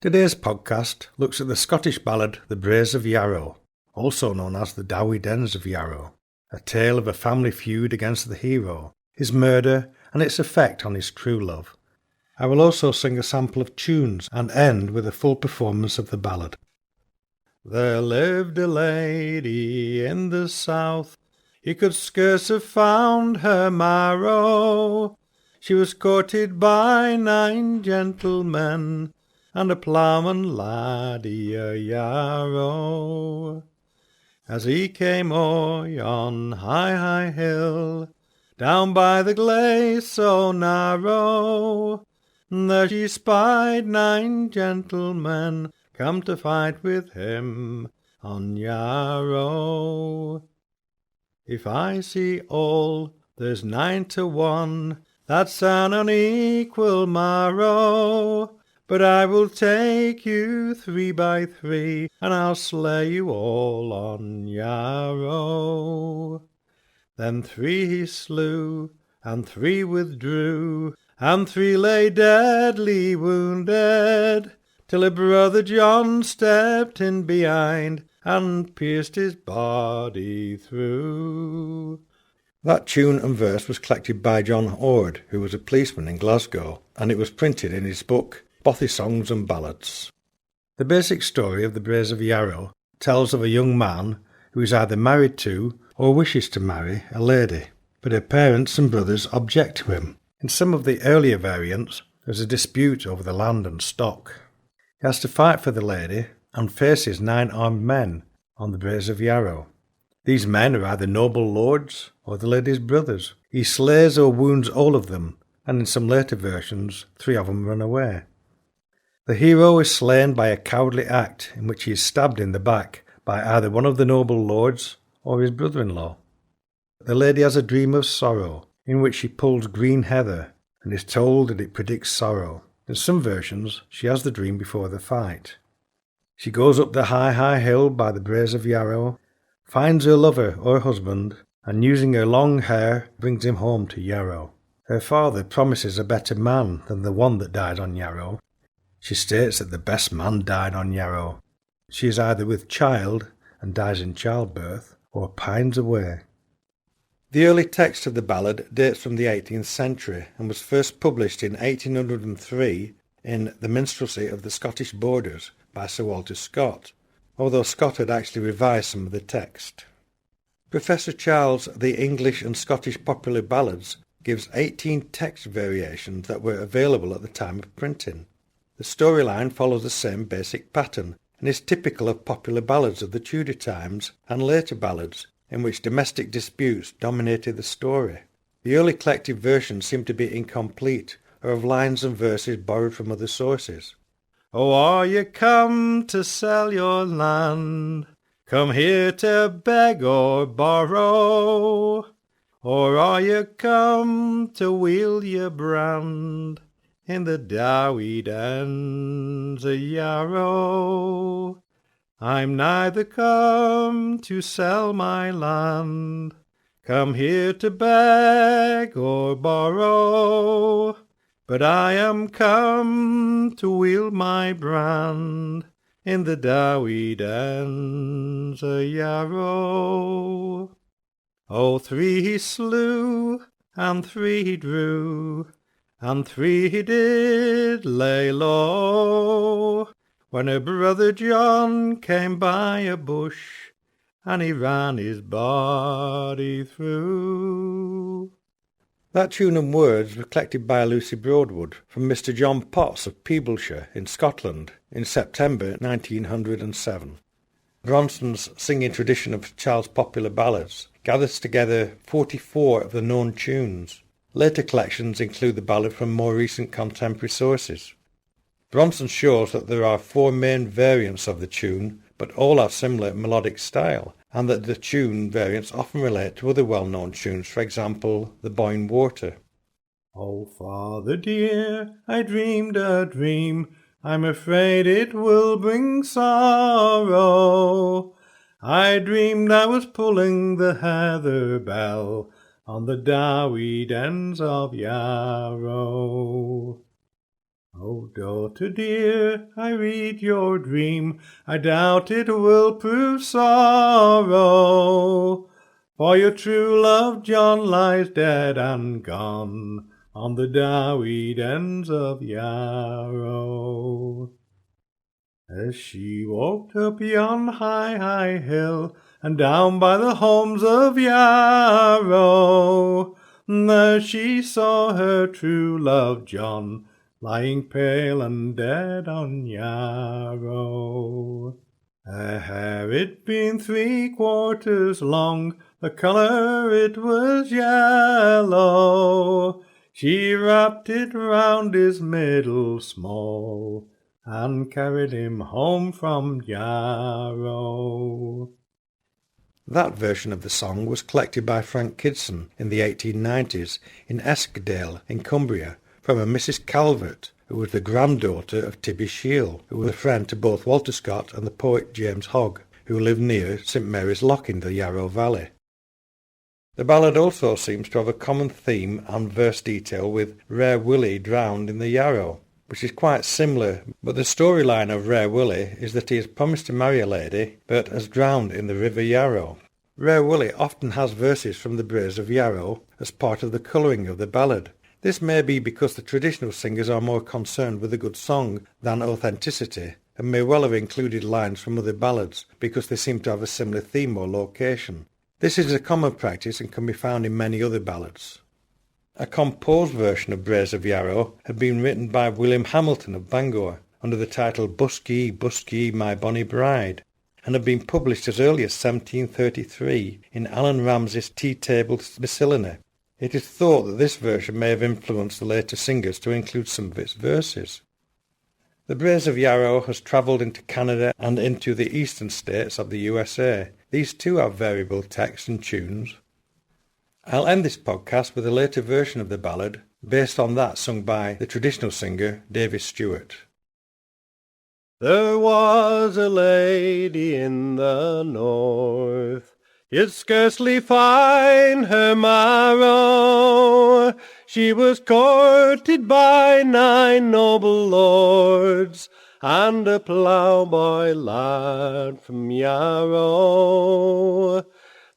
Today's podcast looks at the Scottish ballad The Braes of Yarrow, also known as the Dowie Dens of Yarrow, a tale of a family feud against the hero, his murder and its effect on his true love. I will also sing a sample of tunes and end with a full performance of the ballad. There lived a lady in the south, you could scarce have found her marrow. She was courted by 9 gentlemen, and a ploughman laddie a yarrow. As he came o'er yon high hill, down by the glade so narrow, there she spied 9 gentlemen come to fight with him on Yarrow. If I see all, there's 9 to 1, that's an unequal marrow. But I will take you 3 by 3, and I'll slay you all on Yarrow. Then 3 he slew, and 3 withdrew, and 3 lay deadly wounded, till a brother John stepped in behind, and pierced his body through. That tune and verse was collected by John Ord, who was a policeman in Glasgow, and it was printed in his book Bothy Songs and Ballads. The basic story of the Braes of Yarrow tells of a young man who is either married to or wishes to marry a lady, but her parents and brothers object to him. In some of the earlier variants, there's a dispute over the land and stock. He has to fight for the lady and faces 9 armed men on the Braes of Yarrow. These men are either noble lords or the lady's brothers. He slays or wounds all of them, and in some later versions, 3 of them run away. The hero is slain by a cowardly act in which he is stabbed in the back by either one of the noble lords or his brother-in-law. The lady has a dream of sorrow, in which she pulls green heather and is told that it predicts sorrow. In some versions, she has the dream before the fight. She goes up the high hill by the Braes of Yarrow, finds her lover or husband, and using her long hair brings him home to Yarrow. Her father promises a better man than the one that died on Yarrow. She states that the best man died on Yarrow. She is either with child and dies in childbirth, or pines away. The early text of the ballad dates from the 18th century and was first published in 1803 in The Minstrelsy of the Scottish Borders by Sir Walter Scott, although Scott had actually revised some of the text. Professor Charles' The English and Scottish Popular Ballads gives 18 text variations that were available at the time of printing. The storyline follows the same basic pattern and is typical of popular ballads of the Tudor times and later ballads in which domestic disputes dominated the story. The early collected versions seem to be incomplete or of lines and verses borrowed from other sources. Oh, are you come to sell your land? Come here to beg or borrow? Or are you come to wield your brand in the Dowie Dens of Yarrow? I'm neither come to sell my land, come here to beg or borrow, but I am come to wield my brand in the Dowie Dens of Yarrow. Oh, 3 he slew, and 3 he drew, and 3 he did lay low, when her brother John came by a bush, and he ran his body through. That tune and words were collected by Lucy Broadwood from Mr. John Potts of Peebleshire in Scotland in September 1907. Bronson's singing tradition of Charles' popular ballads gathers together 44 of the known tunes. Later collections include the ballad from more recent contemporary sources. Bronson shows that there are 4 main variants of the tune, but all have similar melodic style, and that the tune variants often relate to other well-known tunes, for example, the Boyne Water. Oh, father dear, I dreamed a dream, I'm afraid it will bring sorrow. I dreamed I was pulling the heather bell on the Dowie Dens of Yarrow. Oh, daughter dear, I read your dream, I doubt it will prove sorrow, for your true love John lies dead and gone on the dowy dens of Yarrow. As she walked up yon high, high hill, and down by the homes of Yarrow, there she saw her true love John, lying pale and dead on Yarrow. Her hair it been 3/4 long, the colour it was yellow. She wrapped it round his middle small, and carried him home from Yarrow. That version of the song was collected by Frank Kidson in the 1890s in Eskdale in Cumbria from a Mrs. Calvert, who was the granddaughter of Tibby Shiel, who was a friend to both Walter Scott and the poet James Hogg, who lived near St Mary's Loch in the Yarrow Valley. The ballad also seems to have a common theme and verse detail with Rare Willie drowned in the Yarrow, which is quite similar, but the storyline of Rare Willie is that he has promised to marry a lady, but has drowned in the River Yarrow. Rare Willie often has verses from the Braes of Yarrow as part of the colouring of the ballad. This may be because the traditional singers are more concerned with a good song than authenticity, and may well have included lines from other ballads because they seem to have a similar theme or location. This is a common practice and can be found in many other ballads. A composed version of Braes of Yarrow had been written by William Hamilton of Bangor under the title Busk Ye, My Bonny Bride, and had been published as early as 1733 in Alan Ramsay's Tea Table Miscellany. It is thought that this version may have influenced the later singers to include some of its verses. The Braes of Yarrow has travelled into Canada and into the eastern states of the USA. These too have variable texts and tunes. I'll end this podcast with a later version of the ballad, based on that sung by the traditional singer David Stewart. There was a lady in the north, you'd scarcely find her marrow. She was courted by 9 noble lords, and a ploughboy lad from Yarrow.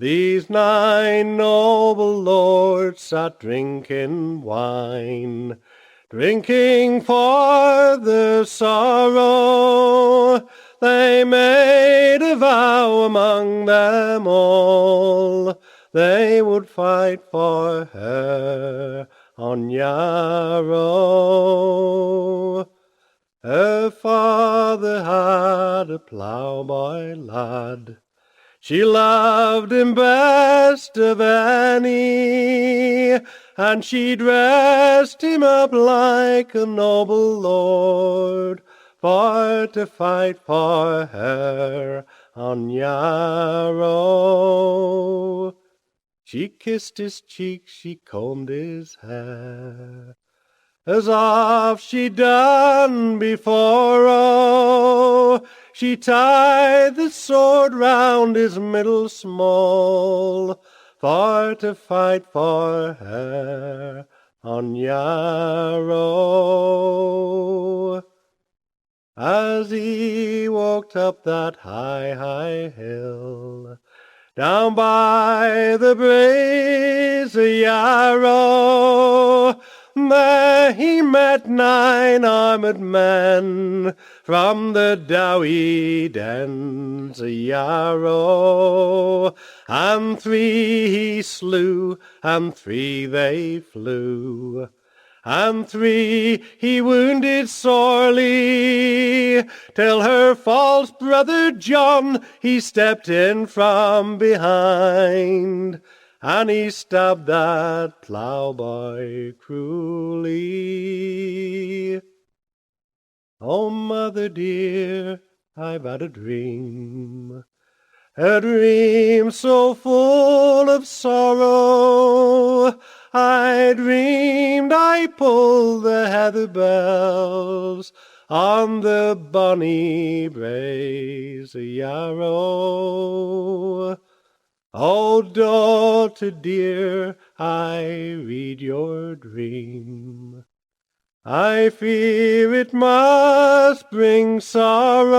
These 9 noble lords sat drinking wine, drinking for their sorrow. They made a vow among them all, they would fight for her on Yarrow. Her father had a ploughboy lad, she loved him best of any, and she dressed him up like a noble lord, for to fight for her on Yarrow. She kissed his cheek, she combed his hair, as oft she done before, oh, she tied the sword round his middle small, for to fight for her on Yarrow. As he walked up that high, high hill, down by the Braes of Yarrow, there he met 9 armed men from the dowy dens of Yarrow, and 3 he slew, and 3 they flew, and 3 he wounded sorely, till her false brother John he stepped in from behind, and he stabbed that ploughboy cruelly. Oh, mother dear, I've had a dream so full of sorrow. I dreamed I pulled the heather bells on the bonny Braes of Yarrow. Oh, daughter dear, I read your dream. I fear it must bring sorrow.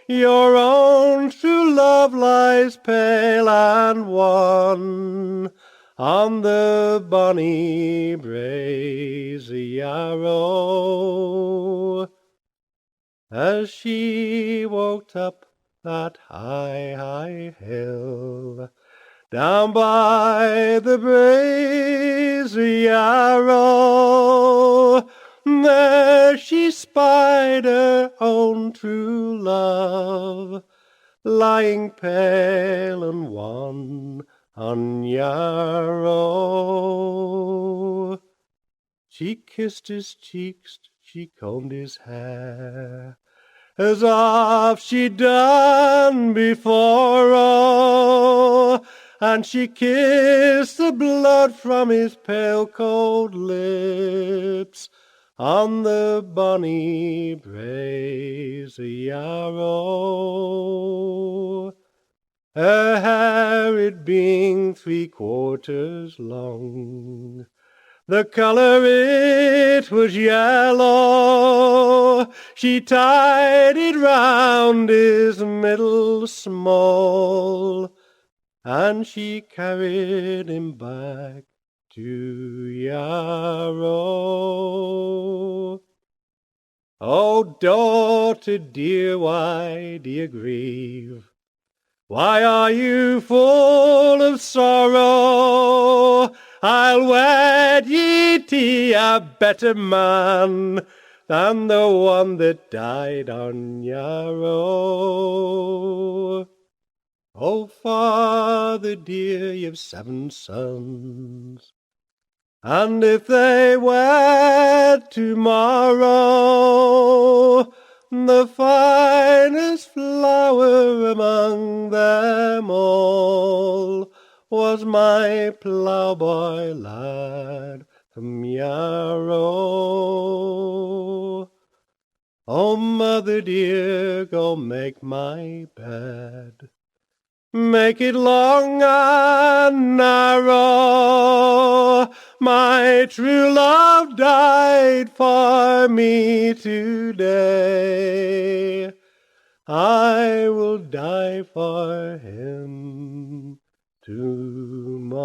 Your own true love lies pale and wan on the bonny Braes of Yarrow. As she walked up that high, high hill, down by the Braes of Yarrow, there she spied her own true love, lying pale and wan on Yarrow. She kissed his cheeks, she combed his hair, as oft she'd done before, oh, and she kissed the blood from his pale cold lips on the bonny Braes of Yarrow. Her hair it being 3/4 long, the colour it was yellow, she tied it round his middle small, and she carried him back to Yarrow. Oh, daughter dear, why do you grieve? Why are you full of sorrow? I'll wed ye to a better man than the one that died on Yarrow. Oh, father dear, you've 7 sons, and if they wed tomorrow, the finest flower among them all was my ploughboy lad from Yarrow. Oh, mother dear, go make my bed, make it long and narrow. My true love died for me today. I will die for him tomorrow.